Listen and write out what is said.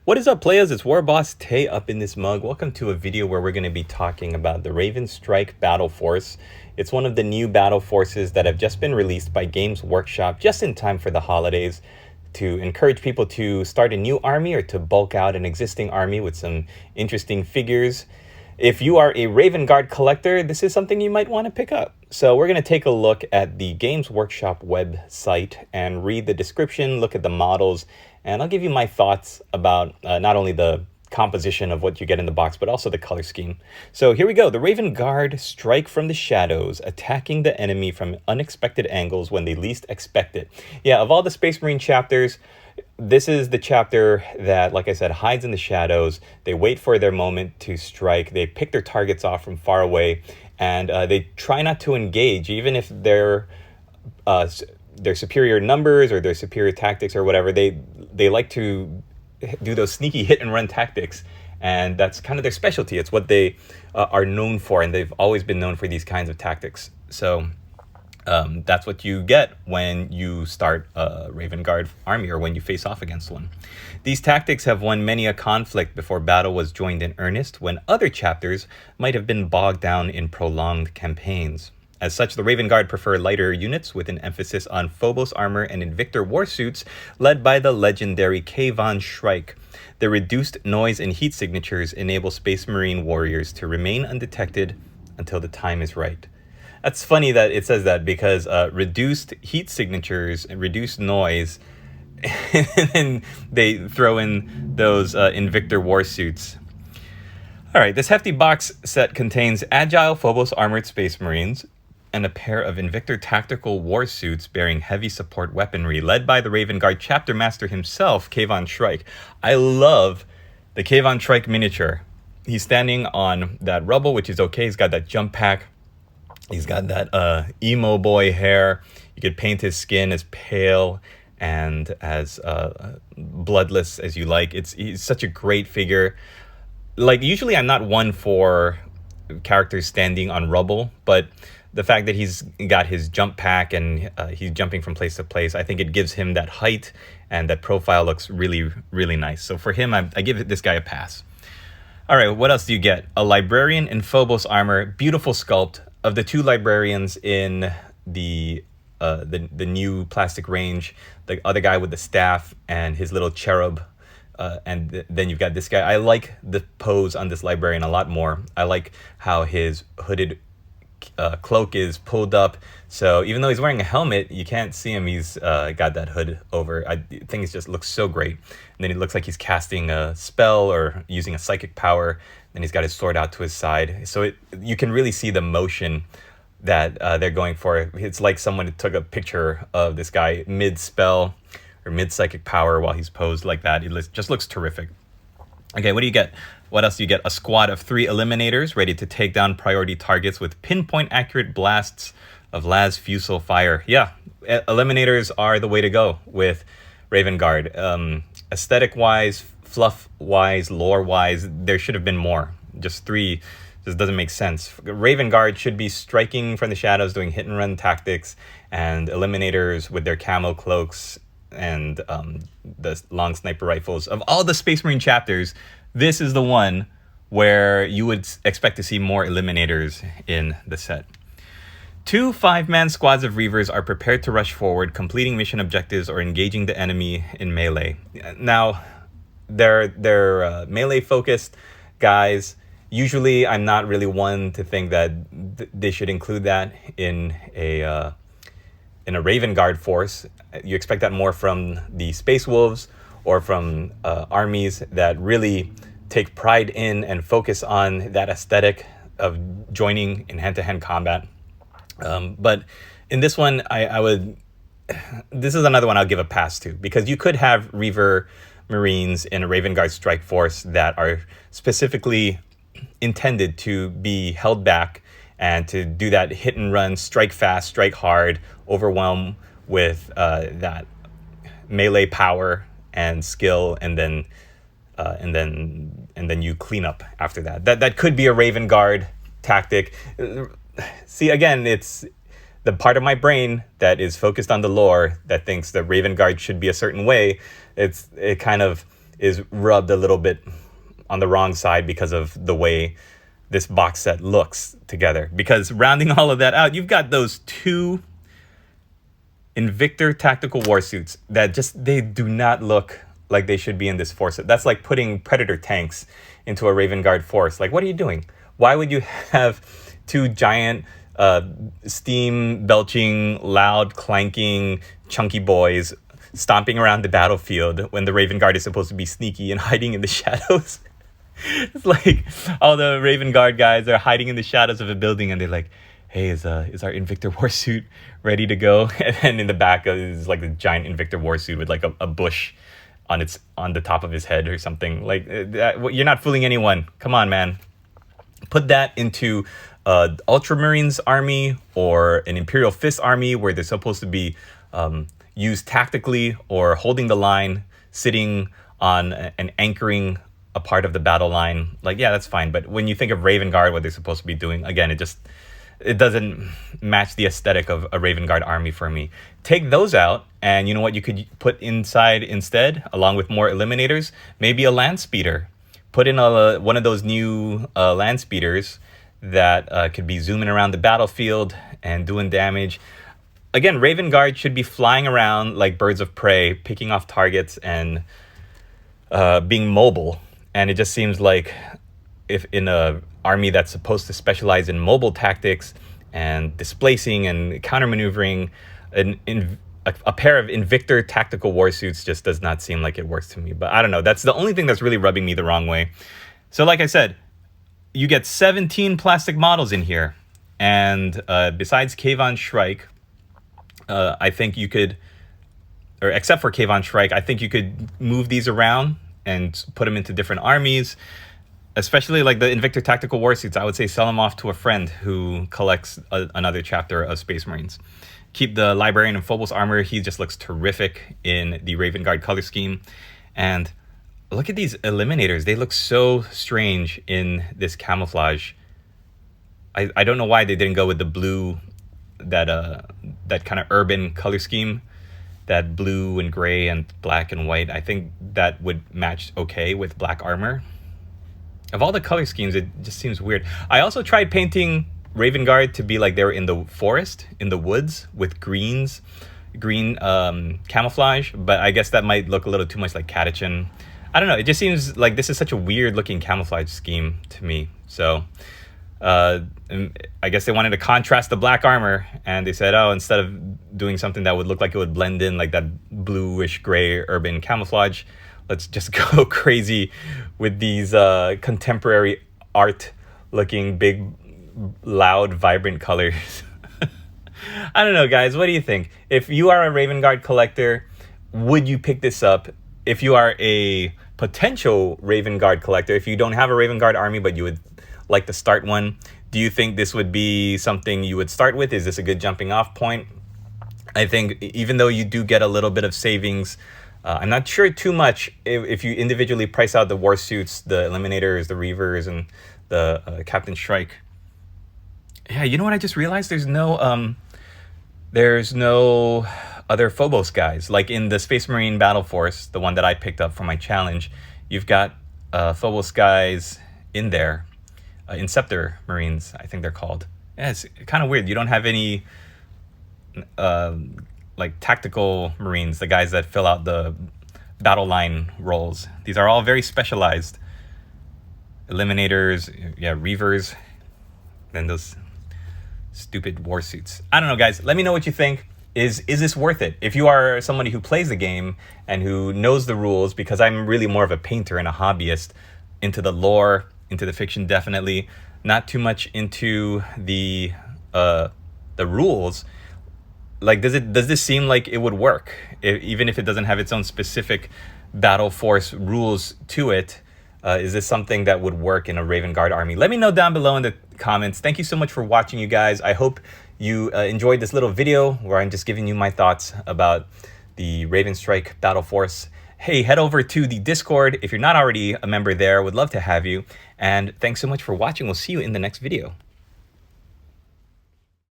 What is up, players? It's War Boss Tay up in this mug. Welcome to a video where we're going to be talking about the Ravenstrike Battleforce. It's one of the new battle forces that have just been released by Games Workshop just in time for the holidays to encourage people to start a new army or to bulk out an existing army with some interesting figures. If you are a Raven Guard collector, this is something you might want to pick up. So we're going to take a look at the Games Workshop website and read the description, look at the models, and I'll give you my thoughts about not only the composition of what you get in the box, but also the color scheme. So here we go. The Raven Guard strike from the shadows, attacking the enemy from unexpected angles when they least expect it. Yeah, of all the Space Marine chapters, this is the chapter that, like I said, hides in the shadows. They wait for their moment to strike. They pick their targets off from far away, and they try not to engage, even if their superior numbers or their superior tactics or whatever. They like to do those sneaky hit and run tactics, and that's kind of their specialty. It's what they are known for, and they've always been known for these kinds of tactics. So that's what you get when you start a Raven Guard army or when you face off against one. These tactics have won many a conflict before battle was joined in earnest, when other chapters might have been bogged down in prolonged campaigns. As such, the Raven Guard prefer lighter units with an emphasis on Phobos armor and Invictor warsuits led by the legendary Ravenstrike. The reduced noise and heat signatures enable Space Marine warriors to remain undetected until the time is right. That's funny that it says that, because reduced heat signatures and reduced noise, and then they throw in those Invictor warsuits. All right, this hefty box set contains agile Phobos armored Space Marines and a pair of Invictor tactical warsuits bearing heavy support weaponry, led by the Raven Guard chapter master himself, Ravenstrike. I love the Ravenstrike miniature. He's standing on that rubble, which is okay. He's got that jump pack. He's got that emo boy hair. You could paint his skin as pale and as bloodless as you like. He's such a great figure. Like, usually I'm not one for characters standing on rubble, but the fact that he's got his jump pack and he's jumping from place to place, I think it gives him that height, and that profile looks really, really nice. So for him, I give this guy a pass. All right, what else do you get? A librarian in Phobos armor, beautiful sculpt. Of the two librarians in the new plastic range, the other guy with the staff and his little cherub, and then you've got this guy. I like the pose on this librarian a lot more. I like how his hooded cloak is pulled up, so even though he's wearing a helmet, you can't see him. He's got that hood over. I think it just looks so great. And then it looks like he's casting a spell or using a psychic power. Then he's got his sword out to his side, so you can really see the motion that they're going for. It's like someone took a picture of this guy mid-spell or mid-psychic power while he's posed like that. It just looks terrific. Okay, what do you get? What else do you get? A squad of 3 eliminators ready to take down priority targets with pinpoint accurate blasts of las fusel fire. Yeah, eliminators are the way to go with Raven Guard. Aesthetic-wise, fluff-wise, lore-wise, there should have been more. Just 3 just doesn't make sense. Raven Guard should be striking from the shadows, doing hit-and-run tactics, and eliminators with their camo cloaks and the long sniper rifles. Of all the Space Marine chapters, this is the one where you would expect to see more eliminators in the set. 2 5-man squads of Reavers are prepared to rush forward, completing mission objectives or engaging the enemy in melee. Now, they're melee-focused guys. Usually, I'm not really one to think that they should include that in a Raven Guard force. You expect that more from the Space Wolves or from armies that really take pride in and focus on that aesthetic of joining in hand-to-hand combat. But in this one, this is another one I'll give a pass to, because you could have Reaver Marines in a Raven Guard strike force that are specifically intended to be held back and to do that hit and run, strike fast, strike hard, overwhelm with that melee power and skill, and then you clean up after that. That could be a Raven Guard tactic. See, again, it's the part of my brain that is focused on the lore that thinks that Raven Guard should be a certain way. It is rubbed a little bit on the wrong side because of the way this box set looks together. Because rounding all of that out, you've got those two Invictor tactical war suits that they do not look like they should be in this force. That's like putting Predator tanks into a Raven Guard force. Like, what are you doing? Why would you have two giant steam belching, loud clanking, chunky boys stomping around the battlefield when the Raven Guard is supposed to be sneaky and hiding in the shadows? It's like all the Raven Guard guys are hiding in the shadows of a building, and they're like, hey, is our Invictor Warsuit ready to go? And then in the back is like the giant Invictor Warsuit with like a bush on the top of his head or something. Like, you're not fooling anyone. Come on, man. Put that into Ultramarines army or an Imperial Fist army where they're supposed to be used tactically or holding the line, sitting on and anchoring a part of the battle line. Like, yeah, that's fine. But when you think of Raven Guard, what they're supposed to be doing, again, it doesn't match the aesthetic of a Raven Guard army for me. Take those out, and you know what you could put inside instead, along with more eliminators? Maybe a land speeder. Put in one of those new land speeders that could be zooming around the battlefield and doing damage. Again, Raven Guard should be flying around like birds of prey, picking off targets and being mobile. And it just seems like if in a army that's supposed to specialize in mobile tactics and displacing and counter-maneuvering, a pair of Invictor tactical war suits just does not seem like it works to me. But I don't know. That's the only thing that's really rubbing me the wrong way. So like I said, you get 17 plastic models in here. And besides Kayvon Shrike, I think you could, or except for Kayvon Shrike, I think you could move these around and put them into different armies. Especially like the Invictor Tactical Warsuits, I would say sell them off to a friend who collects another chapter of Space Marines. Keep the Librarian and Phobos armor. He just looks terrific in the Raven Guard color scheme. And look at these Eliminators. They look so strange in this camouflage. I don't know why they didn't go with the blue, that kind of urban color scheme. That blue and gray and black and white. I think that would match okay with black armor. Of all the color schemes, it just seems weird. I also tried painting Raven Guard to be like they were in the forest, in the woods, with green camouflage, but I guess that might look a little too much like Catachan. I don't know, it just seems like this is such a weird looking camouflage scheme to me. So I guess they wanted to contrast the black armor, and they said, oh, instead of doing something that would look like it would blend in like that bluish gray urban camouflage, let's just go crazy with these contemporary art looking big, loud, vibrant colors. I don't know, guys. What do you think? If you are a Raven Guard collector, would you pick this up? If you are a potential Raven Guard collector, if you don't have a Raven Guard army, but you would like to start one, do you think this would be something you would start with? Is this a good jumping off point? I think even though you do get a little bit of savings, I'm not sure too much if you individually price out the war suits, the Eliminators, the Reavers, and the Captain Shrike. Yeah, you know what I just realized? There's no other Phobos guys. Like in the Space Marine Battleforce, the one that I picked up for my challenge, you've got Phobos guys in there. Inceptor Marines, I think they're called. Yeah, it's kind of weird. You don't have any like tactical Marines, the guys that fill out the battle line roles. These are all very specialized. Eliminators, yeah, Reavers, then those stupid war suits. I don't know, guys. Let me know what you think. Is this worth it? If you are somebody who plays the game and who knows the rules, because I'm really more of a painter and a hobbyist, into the lore, into the fiction, definitely. Not too much into the rules. Like, does this seem like it would work? Even if it doesn't have its own specific Battleforce rules to it, is this something that would work in a Raven Guard army? Let me know down below in the comments. Thank you so much for watching, you guys. I hope you enjoyed this little video where I'm just giving you my thoughts about the Ravenstrike Battleforce. Hey, head over to the Discord if you're not already a member there. Would love to have you. And thanks so much for watching. We'll see you in the next video.